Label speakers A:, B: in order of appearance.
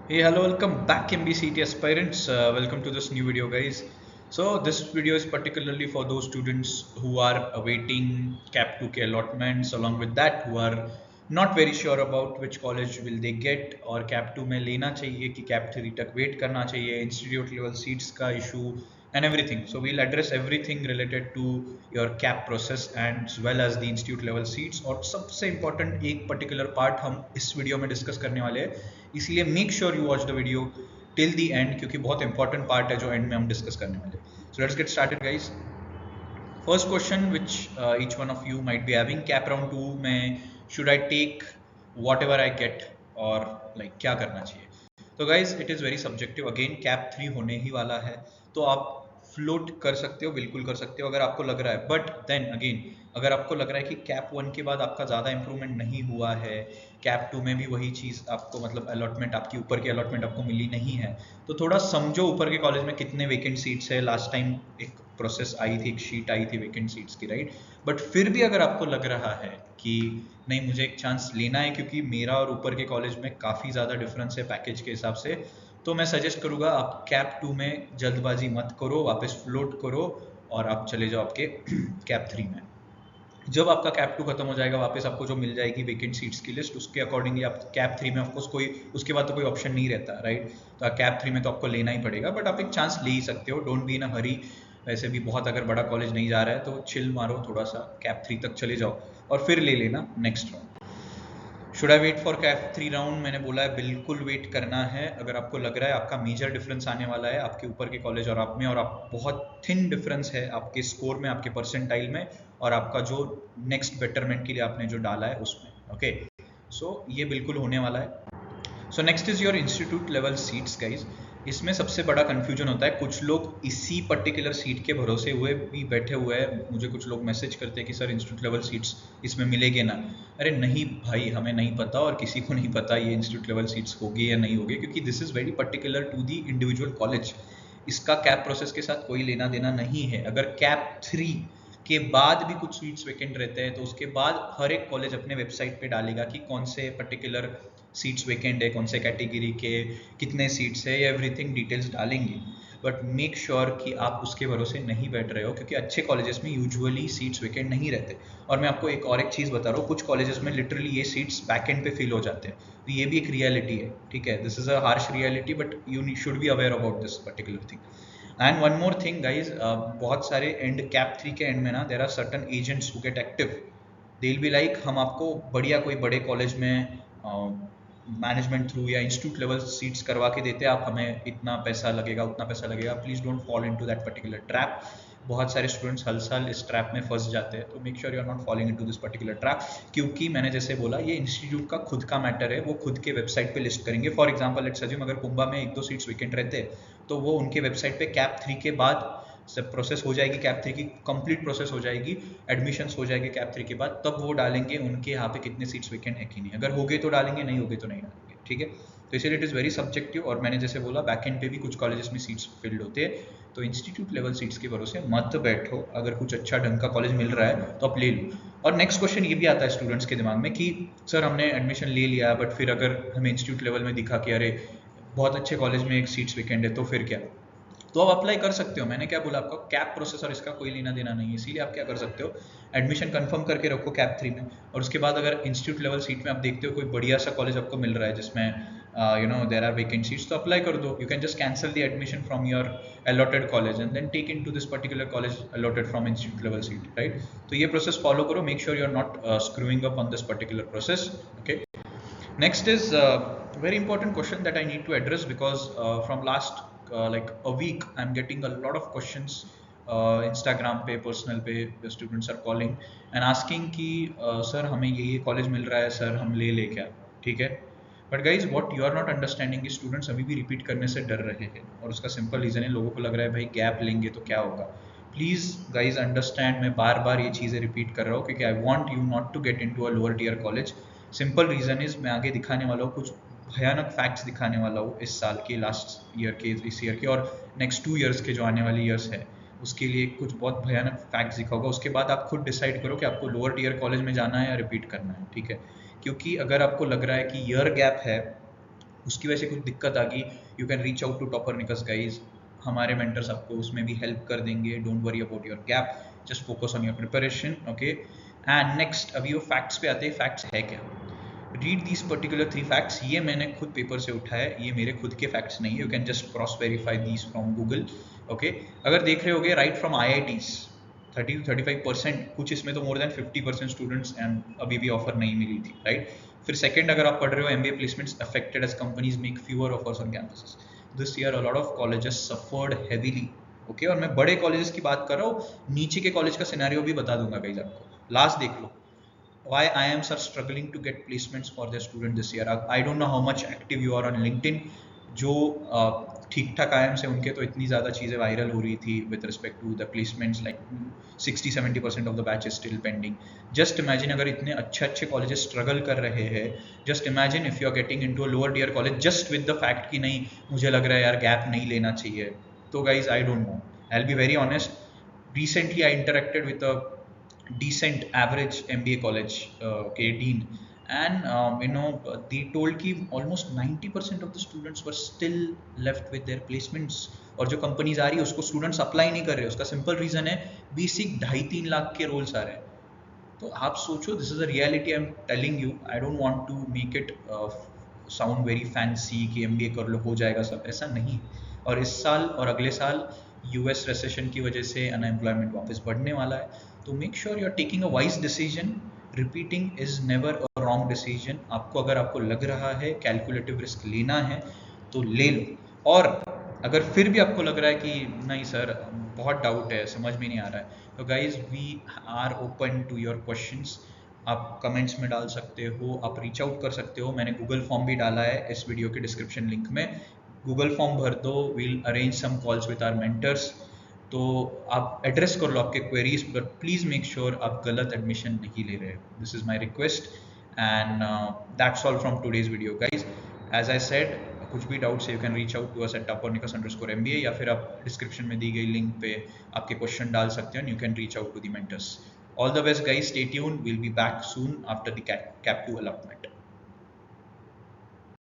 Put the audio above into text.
A: Hey, hello, welcome back MBCT aspirants. Welcome to this new video, guys. So this video is particularly for those students who are awaiting CAP 2K allotments, along with that who are not very sure about which college will they get और CAP 2 में लेना चाहिए कि CAP 3 तक wait करना चाहिए, institute level seats का issue and everything. So we'll address everything related to your CAP process and as well as the institute level seats. और सबसे important एक particular part हम इस वीडियो में डिस्कस करने वाले हैं, इसलिए make sure you watch the video till the end क्योंकि बहुत इंपॉर्टेंट पार्ट है जो एंड में हम डिस्कस करने वाले. So let's get started guys. First question which each one of you might be having, cap round 2 में should I take whatever I get or like क्या करना चाहिए. तो guys it is very subjective. Again cap 3 होने ही वाला है तो आप फ्लोट कर सकते हो, बिल्कुल कर सकते हो अगर आपको लग रहा है. बट देन अगेन अगर आपको लग रहा है कि कैप 1 के बाद आपका ज़्यादा इंप्रूवमेंट नहीं हुआ है, कैप 2 में भी वही चीज़ आपको मतलब अलॉटमेंट आपकी ऊपर की अलॉटमेंट आपको मिली नहीं है, तो थोड़ा समझो ऊपर के कॉलेज में कितने वैकेंट सीट्स है. लास्ट टाइम एक प्रोसेस आई थी, एक शीट आई थी वैकेंट सीट्स की, राइट. बट फिर भी अगर आपको लग रहा है कि नहीं मुझे एक चांस लेना है क्योंकि मेरा और ऊपर के कॉलेज में काफ़ी ज़्यादा डिफरेंस है पैकेज के हिसाब से, तो मैं सजेस्ट करूँगा आप कैप 2 में जल्दबाजी मत करो, वापस फ्लोट करो और आप चले जाओ आपके कैप 3 में. जब आपका कैप 2 खत्म हो जाएगा वापस आपको जो मिल जाएगी वैकेंट सीट्स की लिस्ट, उसके अकॉर्डिंगली आप कैप 3 में ऑफकोर्स कोई उसके बाद तो कोई ऑप्शन नहीं रहता, राइट. तो कैप 3 में तो आपको लेना ही पड़ेगा, बट आप एक चांस ले ही सकते हो. डोंट बी इन अ हरी. वैसे भी बहुत अगर बड़ा कॉलेज नहीं जा रहा है तो चिल मारो, थोड़ा सा कैप 3 तक चले जाओ और फिर ले लेना next round. Should I wait for cap 3 round, मैंने बोला है बिल्कुल वेट करना है. अगर आपको लग रहा है आपका मेजर डिफरेंस आने वाला है आपके ऊपर के कॉलेज और आप में, और आप बहुत थिन डिफरेंस है आपके स्कोर में, आपके परसेंटाइल में और आपका जो नेक्स्ट बेटरमेंट के लिए आपने जो डाला है उसमें, ओके. सो ये बिल्कुल होने वाला है. So next is your institute level seats guys. इसमें सबसे बड़ा कंफ्यूजन होता है, कुछ लोग इसी पर्टिकुलर सीट के भरोसे हुए भी बैठे हुए हैं. मुझे कुछ लोग मैसेज करते हैं कि सर इंस्टीट्यूट लेवल सीट्स इसमें मिलेगी ना. अरे नहीं भाई, हमें नहीं पता और किसी को नहीं पता ये इंस्टीट्यूट लेवल सीट्स होगी या नहीं होगी, क्योंकि this is very particular to the individual college. इसका कैप प्रोसेस के साथ कोई लेना देना नहीं है. अगर कैप 3 के बाद भी कुछ सीट्स वैकेंट रहते हैं तो उसके बाद हर एक कॉलेज अपने वेबसाइट पे डालेगा कि कौन से पर्टिकुलर सीट्स वैकेंट है, कौन से कैटेगरी के कितने सीट्स है, एवरीथिंग डिटेल्स डालेंगे. बट मेक श्योर कि आप उसके भरोसे नहीं बैठ रहे हो, क्योंकि अच्छे कॉलेजेस में यूजुअली सीट्स वैकेंट नहीं रहते. और मैं आपको एक चीज़ बता रहा हूँ, कुछ कॉलेजेस में लिटरली ये सीट्स बैक एंड पे फिल हो जाते हैं. तो ये भी एक रियलिटी है, ठीक है. This is a harsh reality but you should be aware about this particular thing. And one more thing guys, बहुत सारे एंड कैप 3 के एंड में ना there are certain agents who get active. They will be like हम आपको बढ़िया कोई बड़े कॉलेज में मैनेजमेंट थ्रू या इंस्टीट्यूट लेवल सीट्स करवा के देते हैं, आप हमें इतना पैसा लगेगा उतना पैसा लगेगा. Please don't fall into that particular trap. बहुत सारे स्टूडेंट्स हर साल इस ट्रैप में फंस जाते हैं, तो make sure you are not falling into this particular trap. क्योंकि मैंने जैसे बोला ये इंस्टीट्यूट का खुद का मैटर है, वो खुद के वेबसाइट पे लिस्ट करेंगे. फॉर एग्जांपल लेट्स अज्यूम अगर कुंभा में एक दो सीट्स वैकेंट रहते हैं तो वो उनके वेबसाइट पे कैप 3 के बाद सब प्रोसेस हो जाएगी, कैप 3 की कंप्लीट प्रोसेस हो जाएगी, एडमिशन्स हो जाएगी कैप 3 के बाद, तब वो डालेंगे उनके यहाँ पे कितने सीट्स वैकेंट है कि नहीं. अगर हो गए तो डालेंगे, नहीं हो गए तो नहीं डालेंगे, ठीक है. तो इसलिए इट इज़ वेरी सब्जेक्टिव. और मैंने जैसे बोला बैक एंड पे भी कुछ कॉलेजेस में सीट्स फिल्ड होते हैं, तो इंस्टीट्यूट लेवल सीट्स के भरोसे मत बैठो. अगर कुछ अच्छा ढंग का कॉलेज मिल रहा है तो आप ले लो. और नेक्स्ट क्वेश्चन ये भी आता है स्टूडेंट्स के दिमाग में कि सर हमने एडमिशन ले लिया बट फिर अगर हमें इंस्टीट्यूट लेवल में दिखा कि अरे बहुत अच्छे कॉलेज में एक सीट्स वैकेंट है तो फिर क्या. तो आप अप्लाई कर सकते हो. मैंने क्या बोला आपको, कैप प्रोसेस और इसका कोई लेना देना नहीं है. इसीलिए आप क्या कर सकते हो, एडमिशन कंफर्म करके रखो कैप 3 में, और उसके बाद अगर इंस्टीट्यूट लेवल सीट में आप देखते हो कोई बढ़िया सा कॉलेज आपको मिल रहा है जिसमें you know there are vacant seats, तो अप्लाई कर दो. You can just cancel the admission from your allotted college and then take in to this particular college allotted from institute level seat, right. तो ये process follow करो. Make sure you are not screwing up on this particular process, okay. Next is very important question that I need to address because from last like a week I'm getting a lot of questions Instagram पे, personal पे. The students are calling and asking कि sir हमें ये college मिल रहा है sir, हम ले ले क्या, ठीक है. But guys what you are not understanding, students अभी भी रिपीट करने से डर रहे हैं और उसका सिंपल रीज़न है लोगों को लग रहा है भाई गैप लेंगे तो क्या होगा. प्लीज़ गाइज अंडरस्टैंड, मैं बार बार ये चीज़ें रिपीट कर रहा हूँ क्योंकि I want you not to get in to a lower tier college. Simple reason is मैं आगे दिखाने वाला हूँ, कुछ भयानक फैक्ट्स दिखाने वाला हूँ इस साल के, लास्ट ईयर के, इस ईयर के और नेक्स्ट 2 ईयर्स के जो आने वाले ईयर्स है उसके लिए कुछ बहुत भयानक फैक्ट्स दिखाऊंगा. उसके बाद आप खुद डिसाइड करो कि आपको लोअर टीयर कॉलेज में जाना है या रिपीट करना है, ठीक है. क्योंकि अगर आपको लग रहा है कि ईयर गैप है उसकी वजह से कुछ दिक्कत आ गई, you can reach out to Toppernicus guys. हमारे मेंटर्स आपको उसमें भी हेल्प कर देंगे। Don't worry about your gap, just focus on your preparation, okay. And next, अभी वो फैक्ट्स पे आते हैं। फैक्ट्स है क्या? Read these particular 3 facts. ये मैंने खुद पेपर से उठाया है, ये मेरे खुद के फैक्ट्स नहीं है। You can just cross verify these from Google, okay. अगर देख रहे होगे, राइट फ्रॉम IITs 30-35%, कुछ इसमें तो मोर देन 50% स्टूडेंट्स एंड अभी भी ऑफर नहीं मिली थी, राइट। फिर सेकंड, अगर आप पढ़ रहे हो MBA placements affected as companies make fewer offers on campuses. This year a lot of colleges suffered heavily, okay. और मैं बड़े कॉलेजेस की बात कर रहा हूँ, नीचे के कॉलेज का सिनेरियो भी बता दूंगा गाइस आपको, लास्ट देख लो। Why IIMs are struggling to get placements for their student this year. I don't know how much active you are on LinkedIn. जो ठीक ठाक IIMs है उनके तो इतनी ज़्यादा चीज़ें वायरल हो रही थी with respect to the placements, like 60-70% of the batch is still pending. Just imagine अगर इतने अच्छे colleges struggle कर रहे हैं, just imagine if you are getting into a lower tier college just with the fact कि नहीं, मुझे लग रहा है यार gap नहीं लेना चाहिए। तो guys, I don't know. I'll be very honest. Recently I interacted with a decent average MBA college dean, and they told कि almost 90% of the students were still left with their placements, और जो companies आ रही है उसको students apply नहीं कर रहे। उसका सिंपल रीजन है, बेसिक 2.5-3 लाख के रोल्स आ रहे हैं। तो आप सोचो, this is a reality I am telling you. I don't want to make it sound very fancy कि MBA कर लो हो जाएगा सब, ऐसा नहीं। और इस साल और अगले साल US रेसेशन की वजह से अनएम्प्लॉयमेंट वापस बढ़ने वाला है। तो make sure you are taking a wise decision. Repeating is never a wrong decision. आपको लग रहा है कैलकुलेटिव रिस्क लेना है तो ले लो। और अगर फिर भी आपको लग रहा है कि नहीं सर बहुत डाउट है, समझ में नहीं आ रहा है, तो guys we are open to your questions. आप कमेंट्स में डाल सकते हो, आप रीच आउट कर सकते हो। मैंने गूगल फॉर्म भी डाला है इस वीडियो के डिस्क्रिप्शन लिंक में। गूगल फॉर्म भर दो, we'll arrange some calls with our mentors. तो आप एड्रेस कर लो आपके queries, but please make sure आप गलत एडमिशन नहीं ले रहे हो। This is my request and that's all from today's video guys. As I said, कुछ भी डाउट्स है you can reach out to us at topornicus_MBA, या फिर आप डिस्क्रिप्शन में दी गई लिंक पे आपके क्वेश्चन डाल सकते हो and you can reach out to the mentors. All the best guys, stay tuned, will be back soon after the cap 2 allotment.